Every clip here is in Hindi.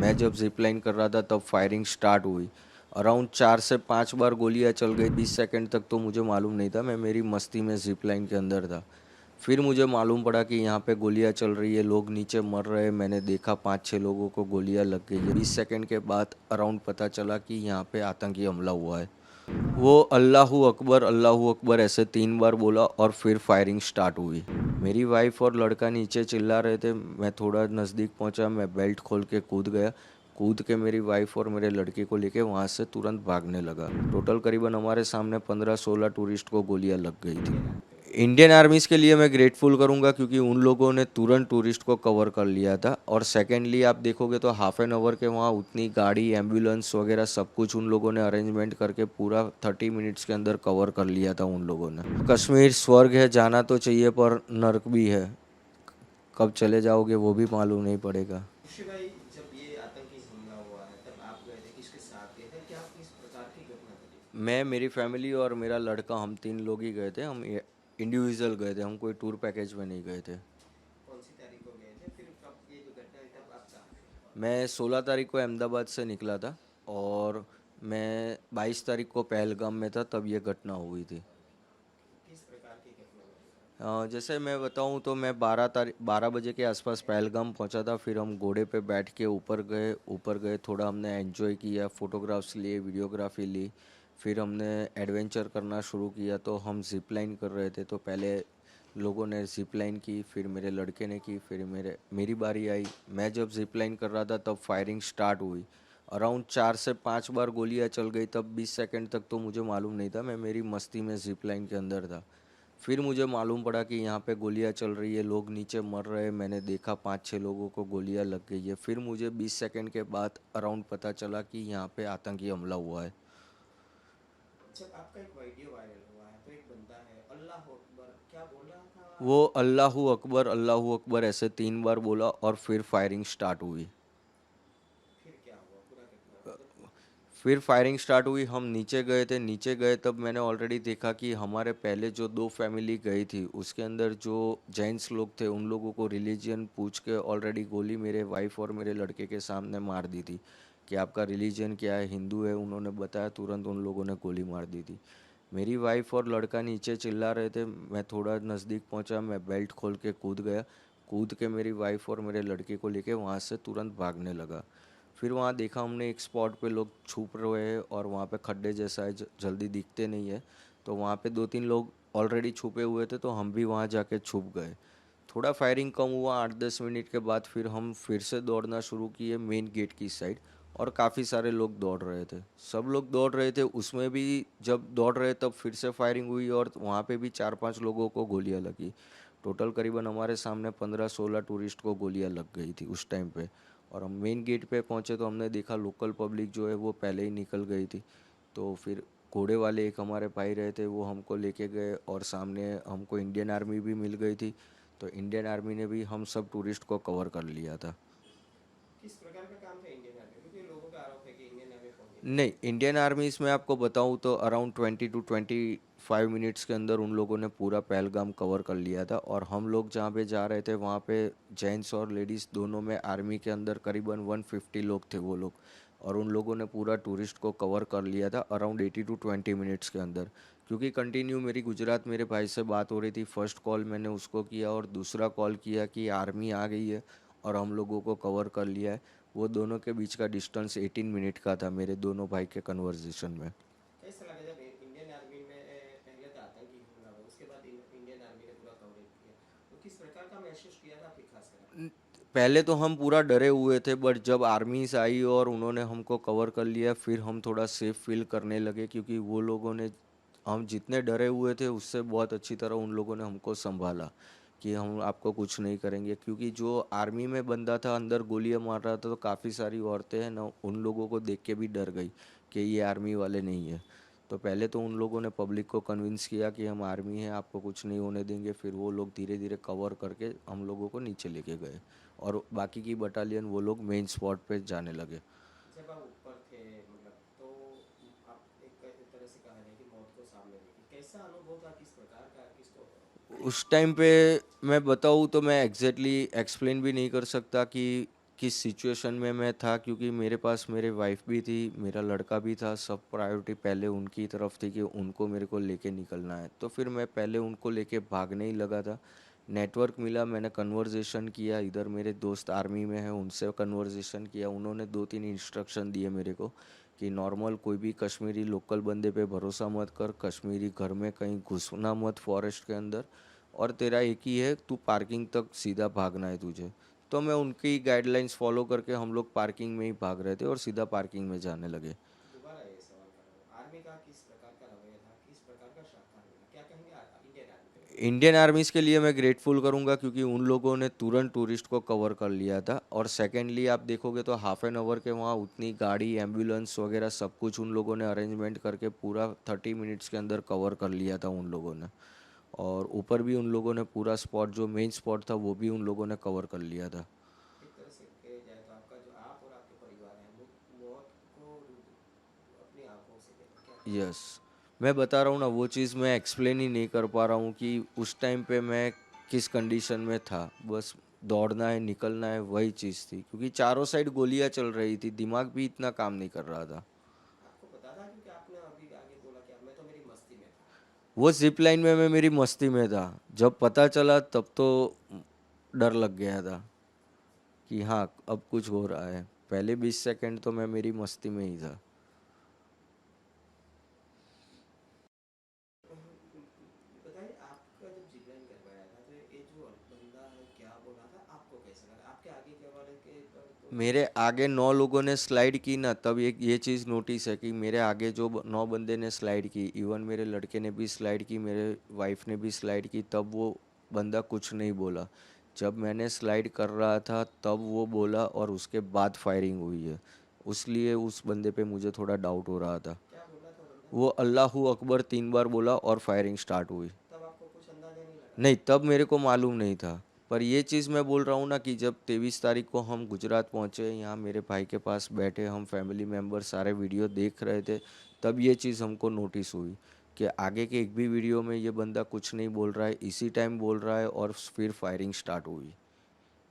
मैं जब जिप लाइन कर रहा था तब फायरिंग स्टार्ट हुई। अराउंड 4 से 5 बार गोलियां चल गई। 20 सेकंड तक तो मुझे मालूम नहीं था, मैं मेरी मस्ती में जिप लाइन के अंदर था। फिर मुझे मालूम पड़ा कि यहाँ पे गोलियां चल रही है, लोग नीचे मर रहे हैं। मैंने देखा 5-6 लोगों को गोलियां लग गई है। 20 सेकंड के बाद अराउंड पता चला कि यहाँ पे आतंकी हमला हुआ है। वो अल्लाहू अकबर ऐसे 3 बार बोला और फिर फायरिंग स्टार्ट हुई। मेरी वाइफ और लड़का नीचे चिल्ला रहे थे। मैं थोड़ा नज़दीक पहुंचा, मैं बेल्ट खोल के कूद गया। कूद के मेरी वाइफ और मेरे लड़के को लेके वहां से तुरंत भागने लगा। टोटल करीबन हमारे सामने 15-16 टूरिस्ट को गोलियां लग गई थी। इंडियन आर्मीज़ के लिए मैं ग्रेटफुल करूंगा क्योंकि उन लोगों ने तुरंत टूरिस्ट को कवर कर लिया था। और सेकेंडली आप देखोगे तो हाफ एन आवर के वहाँ उतनी गाड़ी, एम्बुलेंस वगैरह सब कुछ उन लोगों ने अरेंजमेंट करके पूरा 30 मिनट्स के अंदर कवर कर लिया था उन लोगों ने। कश्मीर स्वर्ग है, जाना तो चाहिए पर नर्क भी है। कब चले जाओगे वो भी मालूम नहीं पड़ेगा। ऋषि भाई, जब ये आतंकी हमला हुआ है तब आप गए थे, किसके साथ गए थे, क्या किस प्रकार की घटना घटी? मैं, मेरी फैमिली और मेरा लड़का, हम 3 लोग ही गए थे। हम इंडिविजुअल गए थे, हम कोई टूर पैकेज में नहीं गए थे। कौन सी तारीख को गए थे, फिर कब ये जो घटना हुई तब आप कहाँ थे? मैं 16 तारीख को अहमदाबाद से निकला था और मैं 22 तारीख को पहलगाम में था, तब ये घटना हुई थी। किस प्रकार की घटना घटी? जैसे मैं बताऊं तो मैं 12 बजे के आसपास पहलगाम पहुंचा था। फिर हम घोड़े पे बैठ के ऊपर गए, थोड़ा हमने एंजॉय किया, फोटोग्राफ्स लिए, वीडियोग्राफी ली। फिर हमने एडवेंचर करना शुरू किया। तो हम जिप लाइन कर रहे थे, तो पहले लोगों ने जिप लाइन की, फिर मेरे लड़के ने की, फिर मेरी बारी आई। मैं जब जिप लाइन कर रहा था तब फायरिंग स्टार्ट हुई। अराउंड 4 से 5 बार गोलियां चल गई। तब 20 सेकंड तक तो मुझे मालूम नहीं था, मैं मेरी मस्ती में जिप लाइन के अंदर था। फिर मुझे मालूम पड़ा कि यहाँ पे गोलियां चल रही है, लोग नीचे मर रहे हैं। मैंने देखा 5-6 लोगों को गोलियां लग गई है। फिर मुझे 20 सेकंड के बाद अराउंड पता चला कि यहाँ पे आतंकी हमला हुआ है। जब आपका एक वीडियो वायरल हुआ है तो एक बंदा है अल्लाह अकबर क्या बोल रहा था? वो अल्लाहू अकबर ऐसे 3 बार बोला और फिर फायरिंग स्टार्ट हुई। फिर क्या हुआ, पूरा घटना मतलब? फिर फायरिंग स्टार्ट हुई, हम नीचे गए थे। नीचे गए तब मैंने ऑलरेडी देखा कि हमारे पहले जो 2 फैमिली गई थी उसके अंदर जो जेंट्स लोग थे उन लोगों को रिलीजन पूछ के ऑलरेडी गोली मेरे वाइफ और मेरे लड़के के सामने मार दी थी कि आपका रिलीजन क्या है, हिंदू है। उन्होंने बताया, तुरंत उन लोगों ने गोली मार दी थी। मेरी वाइफ और लड़का नीचे चिल्ला रहे थे। मैं थोड़ा नज़दीक पहुंचा, मैं बेल्ट खोल के कूद गया। कूद के मेरी वाइफ और मेरे लड़के को लेके वहाँ से तुरंत भागने लगा। फिर वहाँ देखा हमने एक स्पॉट पे लोग छुप रहे हैं और वहाँ पे खड्डे जैसा है, जल्दी दिखते नहीं है। तो वहाँ पे 2-3 लोग ऑलरेडी छुपे हुए थे, तो हम भी वहाँ जाके छुप गए। थोड़ा फायरिंग कम हुआ। 8-10 मिनट के बाद फिर हम फिर से दौड़ना शुरू किए मेन गेट की साइड। और काफ़ी सारे लोग दौड़ रहे थे, सब लोग दौड़ रहे थे। उसमें भी जब दौड़ रहे तब फिर से फायरिंग हुई और वहाँ पे भी 4-5 लोगों को गोलियां लगी। टोटल करीबन हमारे सामने 15-16 टूरिस्ट को गोलियां लग गई थी उस टाइम पे। और हम मेन गेट पे पहुँचे तो हमने देखा लोकल पब्लिक जो है वो पहले ही निकल गई थी। तो फिर घोड़े वाले एक हमारे भाई रहे थे, वो हमको लेके गए और सामने हमको इंडियन आर्मी भी मिल गई थी। तो इंडियन आर्मी ने भी हम सब टूरिस्ट को कवर कर लिया था। किस प्रकार का काम था इंडियन आर्मी, क्योंकि लोगों का आरोप है कि इंडियन आर्मी फौजी नहीं नहीं, है? इंडियन आर्मी इसमें आपको बताऊं तो अराउंड 20 to 25 मिनट्स के अंदर उन लोगों ने पूरा पहलगाम कवर कर लिया था। और हम लोग जहाँ पे जा रहे थे वहाँ पे जेंट्स और लेडीज़ दोनों में आर्मी के अंदर करीबन 150 लोग थे वो लोग। और उन लोगों ने पूरा टूरिस्ट को कवर कर लिया था अराउंड 80 to 20 मिनट्स के अंदर। क्योंकि कंटिन्यू मेरी गुजरात मेरे भाई से बात हो रही थी। फर्स्ट कॉल मैंने उसको किया और दूसरा कॉल किया कि आर्मी आ गई है और हम लोगों को कवर कर लिया है। वो दोनों के बीच का डिस्टेंस 18 मिनट का था मेरे दोनों भाई के कन्वर्जेशन में। कैसा लगा जब इंडियन आर्मी में पहले तो आतंकी हमला हुआ, उसके बाद इंडियन आर्मी ने पूरा कवरेज किया, तो किस प्रकार का महसूस किया था आपने खासकर आपने? पहले तो हम पूरा डरे हुए थे, बट जब आर्मीज आई और उन्होंने हमको कवर कर लिया फिर हम थोड़ा सेफ फील करने लगे। क्योंकि वो लोगों ने, हम जितने डरे हुए थे उससे बहुत अच्छी तरह उन लोगों ने हमको संभाला कि हम आपको कुछ नहीं करेंगे। क्योंकि जो आर्मी में बंदा था अंदर गोलियां मार रहा था, तो काफ़ी सारी औरतें हैं ना, उन लोगों को देख के भी डर गई कि ये आर्मी वाले नहीं है। तो पहले तो उन लोगों ने पब्लिक को कन्विंस किया कि हम आर्मी हैं, आपको कुछ नहीं होने देंगे। फिर वो लोग धीरे धीरे कवर करके हम लोगों को नीचे लेके गए और बाकी की बटालियन वो लोग मेन स्पॉट पे जाने लगे। जब आप ऊपर थे, मतलब तो आप एक तरह से कहा जाए कि मौत को सामने देखी, कैसा अनुभव था, किस प्रकार का, किसको? उस टाइम पे मैं बताऊँ तो मैं एग्जैक्टली एक्सप्लेन भी नहीं कर सकता कि किस सिचुएशन में मैं था, क्योंकि मेरे पास मेरे वाइफ भी थी, मेरा लड़का भी था, सब प्रायोरिटी पहले उनकी तरफ थी कि उनको मेरे को लेके निकलना है। तो फिर मैं पहले उनको लेके भागने ही लगा था। नेटवर्क मिला, मैंने कन्वर्जेशन किया, इधर मेरे दोस्त आर्मी में हैं उनसे कन्वर्जेशन किया, उन्होंने 2-3 इंस्ट्रक्शन दिए मेरे को कि नॉर्मल कोई भी कश्मीरी लोकल बंदे पे भरोसा मत कर, कश्मीरी घर में कहीं घुसना मत फॉरेस्ट के अंदर, और तेरा एक ही है, तू पार्किंग तक सीधा भागना है तुझे। तो मैं उनकी गाइडलाइंस फॉलो करके हम लोग पार्किंग में ही भाग रहे थे और सीधा पार्किंग में जाने लगे। दोबारा ये सवाल कर रहा हूँ, आर्मी का किस प्रकार का रवैया था, किस प्रकार का सहकार मिला, क्या कहेंगे इंडियन आर्मी के बारे इंडियन आर्मीज के लिए मैं ग्रेटफुल करूंगा, क्योंकि उन लोगों ने तुरंत टूरिस्ट को कवर कर लिया था। और सेकेंडली आप देखोगे तो हाफ एन आवर के वहाँ उतनी गाड़ी एम्बुलेंस वगैरह सब कुछ उन लोगों ने अरेंजमेंट करके पूरा 30 मिनट्स के अंदर कवर कर लिया था उन लोगों ने। और ऊपर भी उन लोगों ने पूरा स्पॉट, जो मेन स्पॉट था, वो भी उन लोगों ने कवर कर लिया था। में? एक तरह से कहा जाए तो आपका जो आप और आपके परिवार है मौत को अपनी आंखों से देखा, क्या कहेंगे? यस, मैं बता रहा हूँ ना, वो चीज़ मैं एक्सप्लेन ही नहीं कर पा रहा हूँ कि उस टाइम पे मैं किस कंडीशन में था। बस दौड़ना है, निकलना है, वही चीज़ थी, क्योंकि चारों साइड गोलियां चल रही थी, दिमाग भी इतना काम नहीं कर रहा था। आपको पता था, क्योंकि आपने अभी आगे बोला कि मैं तो मेरी मस्ती में था। वो जिप लाइन में मैं मेरी मस्ती में था, जब पता चला तब तो डर लग गया था कि हाँ अब कुछ हो रहा है। पहले 20 सेकंड तो मैं मेरी मस्ती में ही था। बताइए, आपका जब जिपलाइन करवाया था तो ये जो बंदा है क्या बोला था, आपको कैसा लगा? आपके आगे के वाले के पर तो मेरे आगे 9 लोगों ने स्लाइड की ना, तब एक ये चीज़ नोटिस है कि मेरे आगे जो 9 बंदे ने स्लाइड की, इवन मेरे लड़के ने भी स्लाइड की, मेरे वाइफ ने भी स्लाइड की, तब वो बंदा कुछ नहीं बोला। जब मैंने स्लाइड कर रहा था तब वो बोला, और उसके बाद फायरिंग हुई है। उसलिए उस बंदे पे मुझे थोड़ा डाउट हो रहा था। क्या बोला था बंदा? वो अल्लाहू अकबर 3 बार बोला और फायरिंग स्टार्ट हुई। तब आपको कुछ अंदाजा नहीं लगा? नहीं, तब मेरे को मालूम नहीं था। पर ये चीज़ मैं बोल रहा हूँ ना कि जब 23 तारीख को हम गुजरात पहुँचे, यहाँ मेरे भाई के पास बैठे हम फैमिली मेम्बर सारे वीडियो देख रहे थे, तब ये चीज़ हमको नोटिस हुई कि आगे के एक भी वीडियो में ये बंदा कुछ नहीं बोल रहा है, इसी टाइम बोल रहा है, और फिर फायरिंग स्टार्ट हुई।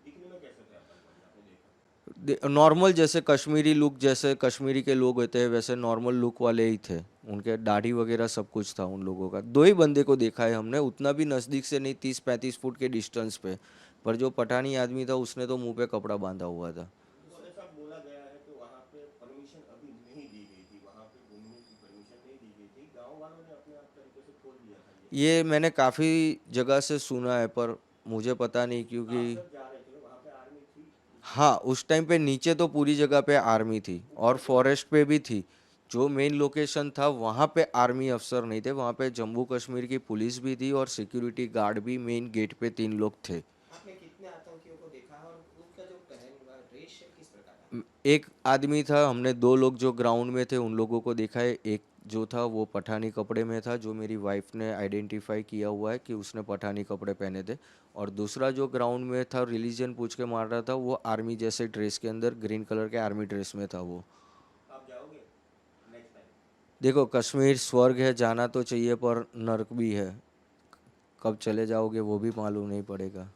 दिखने में कैसे थे अपन बंदा, आपने देखा? नॉर्मल जैसे कश्मीरी लुक, जैसे कश्मीरी के लोग होते हैं वैसे नॉर्मल लुक वाले ही थे। उनके दाढ़ी वगैरह सब कुछ था उन लोगों का। दो ही बंदे को देखा है हमने, उतना भी नज़दीक से नहीं, 30-35 फुट के डिस्टेंस पे। पर जो पठानी आदमी था उसने तो मुंह पे कपड़ा बांधा हुआ था। तो ऐसा बोला गया है कि वहाँ पे परमिशन अभी नहीं दी गई थी, वहाँ पे घूमने की परमिशन नहीं दी गई थी, गांव वालों ने अपने आप तरीके से खोल दिया था ये। ये मैंने काफ़ी जगह से सुना है, पर मुझे पता नहीं, क्योंकि आप जब जा रहे थे वहाँ पे आर्मी थी उस हाँ, टाइम? उस टाइम पे नीचे तो पूरी जगह पे आर्मी थी और ऊपर जब फॉरेस्ट पे भी थी। जो मेन लोकेशन था वहाँ पे आर्मी अफसर नहीं थे, वहाँ पे जम्मू कश्मीर की पुलिस भी थी और सिक्योरिटी गार्ड भी, मेन गेट पे 3 लोग थे। आपने कितने आतंकियों को देखा और उनका जो पहन हुआ ड्रेस है किस प्रकार का म- एक आदमी था, हमने 2 लोग जो ग्राउंड में थे उन लोगों को देखा है। एक जो था वो पठानी कपड़े में था, जो मेरी वाइफ ने आइडेंटिफाई किया हुआ है कि उसने पठानी कपड़े पहने थे। और दूसरा जो ग्राउंड में था, रिलीजन पूछ के मार रहा था, वो आर्मी जैसे ड्रेस के अंदर, ग्रीन कलर के आर्मी ड्रेस में था वो। था? आप जाओगे नेक्स्ट टाइम? देखो, कश्मीर स्वर्ग है, जाना तो चाहिए, पर नर्क भी है। कब चले जाओगे वो भी मालूम नहीं पड़ेगा।